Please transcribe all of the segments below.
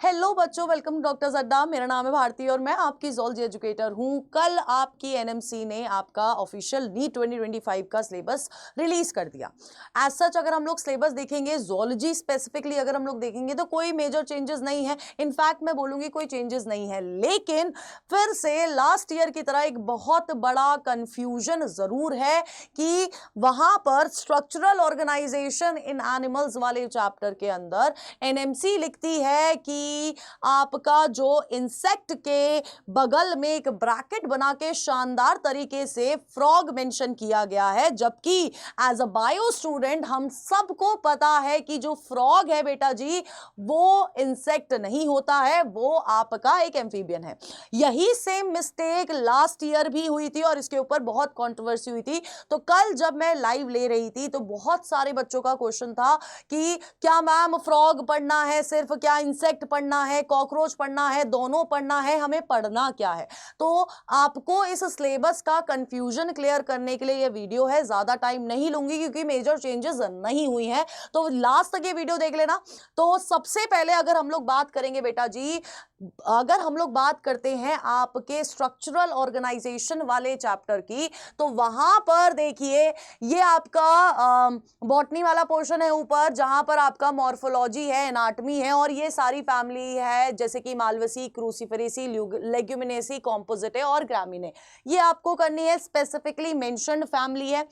Hello बच्चों, welcome doctor अड्डा। मेरा नाम है भारती और मैं आपकी ज़ूलॉजी एजुकेटर हूं। कल आपकी एनएमसी ने आपका ऑफिशियल नीट 2025 का सिलेबस रिलीज कर दिया। एज सच अगर हम लोग सिलेबस देखेंगे, ज़ूलॉजी स्पेसिफिकली अगर हम लोग देखेंगे तो कोई मेजर चेंजेस नहीं है। इनफैक्ट मैं बोलूंगी कोई चेंजेस नहीं है, लेकिन फिर से लास्ट ईयर की तरह एक बहुत बड़ा कंफ्यूजन जरूर है कि वहां पर स्ट्रक्चरल ऑर्गेनाइजेशन इन एनिमल्स वाले चैप्टर के अंदर एनएमसी लिखती है कि आपका जो इंसेक्ट के बगल में एक ब्रैकेट बना के शानदार तरीके से फ्रॉग मेंशन किया गया है, जबकि एज अ बायो स्टूडेंट हम सबको पता है कि जो फ्रॉग है बेटा जी वो इंसेक्ट नहीं होता है, वो आपका एक एम्फीबियन है। यही सेम मिस्टेक लास्ट ईयर भी हुई थी और इसके ऊपर बहुत कंट्रोवर्सी हुई थी। तो कल जब मैं लाइव ले रही थी तो बहुत सारे बच्चों का क्वेश्चन था कि क्या मैम फ्रॉग पढ़ना है, सिर्फ क्या इंसेक्ट पढ़ना है, कॉकरोच पढ़ना है, दोनों पढ़ना है, हमें पढ़ना क्या है। तो आपको इस सिलेबस का कंफ्यूजन क्लियर करने के लिए ये वीडियो है। ज्यादा टाइम नहीं लूंगी क्योंकि मेजर चेंजेस नहीं हुई हैं, तो लास्ट तक ये वीडियो देख लेना। तो सबसे पहले अगर हम लोग बात करेंगे बेटा जी, अगर हम लोग बात करते हैं आपके स्ट्रक्चरल ऑर्गेनाइजेशन वाले चैप्टर की, तो वहां पर देखिए ये आपका बॉटनी वाला पोर्शन है ऊपर, जहां पर आपका मॉर्फोलॉजी है, एनाटमी है और ये सारी फैमिली है जैसे कि मालवेसी, क्रूसीफेरेसी, लेग्यूमिनेसी, कॉम्पोजिटे और ग्रामीने। ये आपको करनी है, स्पेसिफिकली मेंशन्ड फैमिली है।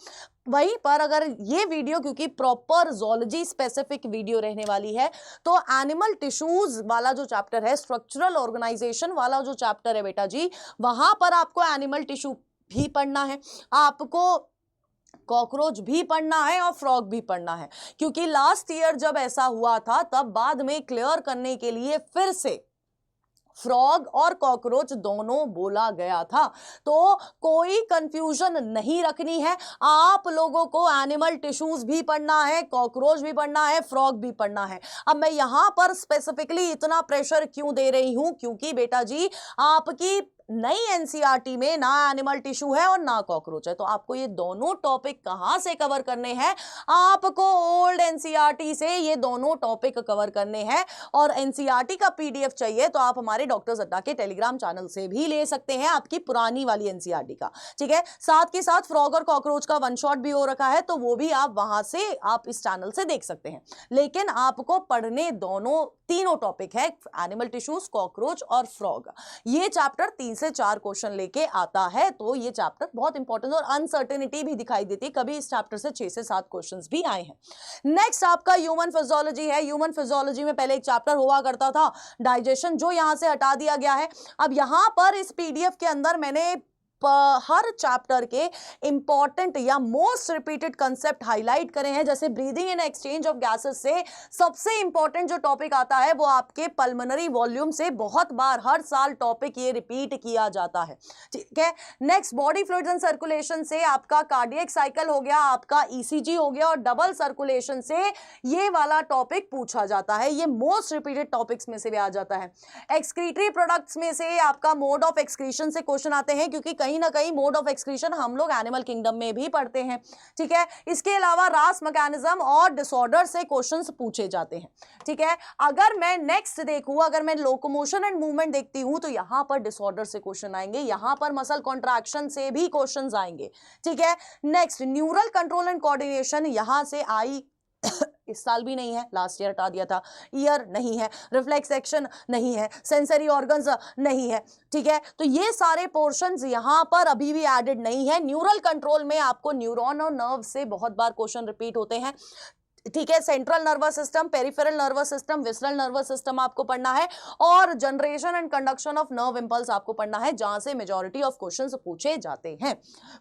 वहीं पर अगर ये वीडियो क्योंकि प्रॉपर ज़ूलॉजी स्पेसिफिक वीडियो रहने वाली है, तो एनिमल टिश्यूज वाला जो चैप्टर है, स्ट्रक्चरल ऑर्गेनाइजेशन वाला जो चैप्टर है बेटा जी, वहां पर आपको एनिमल टिश्यू भी पढ़ना है, आपको कॉकरोच भी पढ़ना है और फ्रॉग भी पढ़ना है। क्योंकि लास्ट ईयर जब ऐसा हुआ था तब बाद में क्लियर करने के लिए फिर से फ्रॉग और कॉकरोच दोनों बोला गया था। तो कोई कंफ्यूजन नहीं रखनी है, आप लोगों को एनिमल टिश्यूज भी पढ़ना है, कॉकरोच भी पढ़ना है, फ्रॉग भी पढ़ना है। अब मैं यहां पर स्पेसिफिकली इतना प्रेशर क्यों दे रही हूं, क्योंकि बेटा जी आपकी नई एनसीईआरटी में ना एनिमल टिश्यू है और ना कॉकरोच है। तो आपको ये दोनों टॉपिक कहां से कवर करने हैं, आपको ओल्ड एनसीईआरटी से ये दोनों टॉपिक कवर करने हैं। और एनसीईआरटी का पीडीएफ चाहिए तो आप हमारे डॉक्टर अड्डा के टेलीग्राम चैनल से भी ले सकते हैं, आपकी पुरानी वाली एनसीईआरटी का, ठीक है। साथ के साथ फ्रॉग और कॉकरोच का वन शॉट भी हो रखा है, तो वो भी आप वहां से आप इस चैनल से देख सकते हैं। लेकिन आपको पढ़ने दोनों तीनों टॉपिक है, एनिमल टिश्यूज, कॉकरोच और फ्रॉग। ये चैप्टर 3 से 4 क्वेश्चन लेके आता है, तो ये चैप्टर बहुत इंपॉर्टेंट और अनसर्टेनिटी भी दिखाई देती है। कभी इस चैप्टर से 6 से 7 क्वेश्चंस भी आए हैं। नेक्स्ट आपका ह्यूमन फिजियोलॉजी है। ह्यूमन फिजियोलॉजी में पहले एक चैप्टर हुआ करता था डाइजेशन, जो यहां से हटा दिया गया है। अब यहां पर इस पीडीएफ के अंदर मैंने हर चैप्टर के इंपॉर्टेंट या मोस्ट रिपीटेड कंसेप्ट हाईलाइट करे हैं। जैसे breathing and exchange of gases से सबसे इंपॉर्टेंट जो टॉपिक आता है वो आपके पल्मोनरी वॉल्यूम से बहुत बार हर साल टॉपिक ये रिपीट किया जाता है, ठीक है। Next body fluids and circulation से आपका कार्डियक साइकिल हो गया, आपका ईसीजी हो गया, और डबल सर्कुलेशन से ये वाला टॉपिक पूछा जाता है। ये मोस्ट रिपीटेड टॉपिक्स में से भी आ जाता है। एक्सक्रीटरी प्रोडक्ट्स में से आपका मोड ऑफ एक्सक्रीशन से क्वेश्चन आते हैं, क्योंकि कहीं ना कहीं मोड ऑफ एक्सक्रीशन हम लोग एनिमल किंगडम में भी पढ़ते हैं, ठीक है। इसके अलावा रास मैकेनिज्म और डिसऑर्डर से क्वेश्चंस पूछे जाते हैं, ठीक है। अगर मैं नेक्स्ट देखूं, अगर मैं लोकोमोशन एंड मूवमेंट देखती हूं, तो यहां पर डिसऑर्डर से क्वेश्चन आएंगे, यहां पर मसल कॉन्ट्रैक्शन से भी क्वेश्चंस आएंगे, ठीक है। Next neural control and coordination, यहां से आई इस साल भी नहीं है, लास्ट ईयर हटा दिया था। ईयर नहीं है, रिफ्लेक्स एक्शन नहीं है, सेंसरी ऑर्गन्स नहीं है, ठीक है। तो ये सारे पोर्शंस यहां पर अभी भी एडेड नहीं है। न्यूरल कंट्रोल में आपको न्यूरॉन और नर्व से बहुत बार क्वेश्चन रिपीट होते हैं, ठीक है। Central nervous system, peripheral nervous system, visceral nervous system आपको पढ़ना है, और generation and conduction of nerve impulse आपको पढ़ना है, जहां से मेजॉरिटी ऑफ क्वेश्चंस पूछे जाते हैं।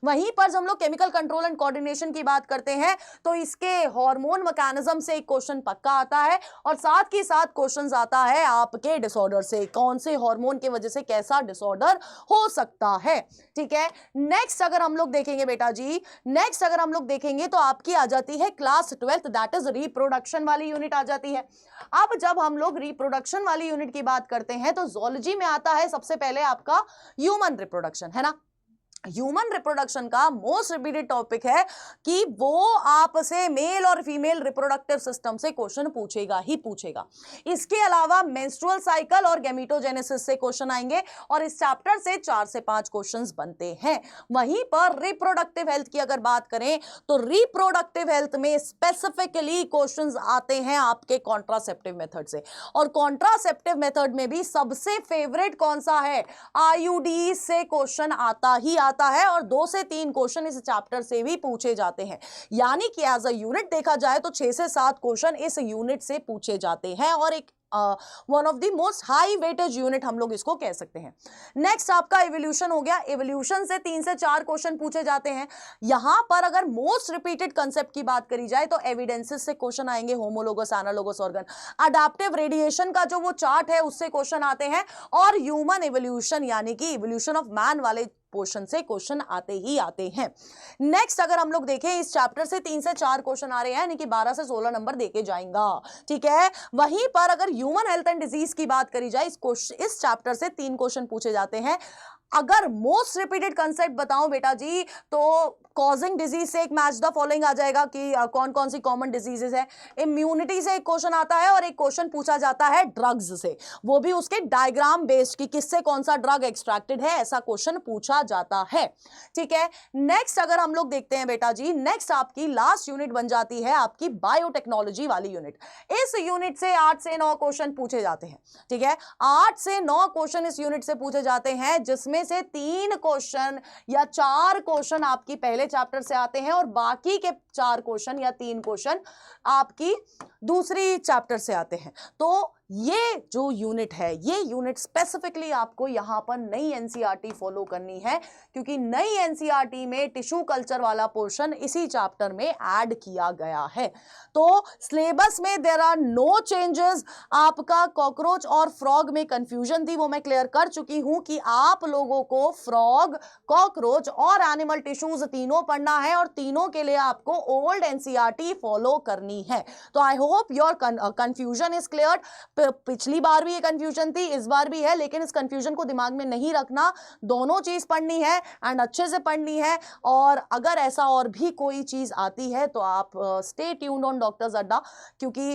वहीं पर हम लोग केमिकल कंट्रोल एंड कोऑर्डिनेशन की बात करते हैं, तो इसके हार्मोन मैकेनिज्म से एक क्वेश्चन पक्का आता है, और साथ के साथ क्वेश्चन आता है आपके डिसऑर्डर से, कौन से हार्मोन की वजह से कैसा डिसऑर्डर हो सकता है, ठीक है। नेक्स्ट अगर हम लोग देखेंगे बेटा जी, नेक्स्ट अगर हम लोग देखेंगे तो आपकी आ जाती है class 12th, that is reproduction वाली यूनिट आ जाती है। अब जब हम लोग रिप्रोडक्शन वाली यूनिट की बात करते हैं तो ज़ूलॉजी में आता है सबसे पहले आपका ह्यूमन रिप्रोडक्शन, है ना। ह्यूमन रिप्रोडक्शन का मोस्ट रिपीटेड टॉपिक है कि वो आपसे मेल और फीमेल रिप्रोडक्टिव सिस्टम से क्वेश्चन पूछेगा ही पूछेगा। इसके अलावा मेंस्ट्रुअल साइकिल और गैमेटोजेनेसिस से क्वेश्चन आएंगे और इस चैप्टर से 4 से 5 क्वेश्चंस बनते हैं। वहीं पर रिप्रोडक्टिव हेल्थ की अगर बात करें तो रिप्रोडक्टिव हेल्थ में स्पेसिफिकली क्वेश्चंस आते हैं आपके कॉन्ट्रासेप्टिव मेथड से, और कॉन्ट्रासेप्टिव मेथड में भी सबसे फेवरेट कौन सा है, आईयूडी से क्वेश्चन आता है और 2 से 3 क्वेश्चन इस चैप्टर से भी पूछे जाते हैं। यानी कि एज अ यूनिट देखा जाए तो 6 से 7 क्वेश्चन इस यूनिट से पूछे जाते हैं और एक one of the most high weightage unit हम लोग इसको कह सकते हैं। नेक्स्ट आपका इवोल्यूशन हो गया। इवोल्यूशन से 3 से 4 क्वेश्चन पूछे जाते हैं। यहां पर अगर मोस्ट रिपीटेड कंसेप्ट की बात करी जाए तो एविडेंसेस से क्वेश्चन आएंगे, homologous analogous organ. Adaptive radiation का जो वो चार्ट है उससे क्वेश्चन आते हैं, और ह्यूमन इवोल्यूशन यानी कि इवोल्यूशन ऑफ मैन वाले पोर्शन से क्वेश्चन आते ही आते हैं। नेक्स्ट अगर हम लोग देखें इस चैप्टर से 3 से 4 क्वेश्चन आ रहे हैं, यानी कि 12 से 16 नंबर देके जाएगा, ठीक है। वहीं पर अगर ह्यूमन हेल्थ एंड डिजीज की बात करी जाए इस चैप्टर से 3 क्वेश्चन पूछे जाते हैं। अगर मोस्ट रिपीटेड कंसेप्ट बताऊं बेटा जी तो कॉजिंग डिजीज से एक मैच द फॉलोइंग आ जाएगा कि कौन कौन सी कॉमन डिजीजेस है। इम्यूनिटी से एक क्वेश्चन आता है और एक क्वेश्चन पूछा जाता है ड्रग्स से, वो भी उसके डायग्राम बेस्ड कि किससे कौन सा ड्रग एक्सट्रैक्टेड है, ऐसा क्वेश्चन पूछा जाता है, ठीक है। नेक्स्ट अगर हम लोग देखते हैं बेटा जी, नेक्स्ट आपकी लास्ट यूनिट बन जाती है आपकी बायोटेक्नोलॉजी वाली यूनिट। इस यूनिट से 8 से 9 क्वेश्चन पूछे जाते हैं, ठीक है। 8 से 9 क्वेश्चन इस यूनिट से पूछे जाते हैं, जिसमें से 3 क्वेश्चन या 4 क्वेश्चन आपकी पहले चैप्टर से आते हैं और बाकी के 4 क्वेश्चन या 3 क्वेश्चन आपकी दूसरी चैप्टर से आते हैं। तो ये जो यूनिट है, ये यूनिट स्पेसिफिकली आपको यहां पर नई एनसीईआरटी फॉलो करनी है, क्योंकि नई एनसीईआरटी में टिश्यू कल्चर वाला पोर्शन इसी चैप्टर में ऐड किया गया है। तो सिलेबस में देयर आर नो चेंजेस। आपका कॉकरोच और फ्रॉग में कंफ्यूजन थी, वो मैं क्लियर कर चुकी हूं कि आप लोगों को फ्रॉग, कॉकरोच और एनिमल टिश्यूज तीनों पढ़ना है और तीनों के लिए आपको ओल्ड एनसीईआरटी फॉलो करनी है। तो I hope your confusion is clear. पिछली बार भी ये कंफ्यूजन थी, इस बार भी है, लेकिन इस कंफ्यूजन को दिमाग में नहीं रखना, दोनों चीज पढ़नी है एंड अच्छे से पढ़नी है। और अगर ऐसा और भी कोई चीज आती है तो आप स्टे ट्यून्ड ऑन डॉक्टर्स अड्डा, क्योंकि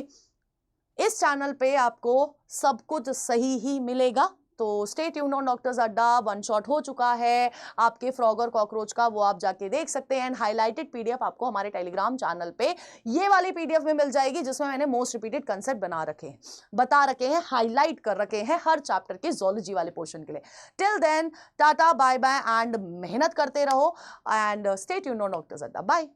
इस चैनल पे आपको सब कुछ सही ही मिलेगा। तो स्टे ट्यून्ड ऑन डॉक्टर्स अड्डा। 1 शॉट हो चुका है आपके फ्रॉग और कॉकरोच का, वो आप जाके देख सकते हैं। एंड हाईलाइटेड पीडीएफ आपको हमारे टेलीग्राम चैनल पे ये वाली पीडीएफ में मिल जाएगी, जिसमें मैंने मोस्ट रिपीटेड कंसेप्ट बता रखे हैं, हाईलाइट कर रखे हैं हर चैप्टर के ज़ूलॉजी वाले पोर्शन के लिए। Till then tata bye bye and मेहनत करते रहो and stay tuned on doctors Adda. Bye.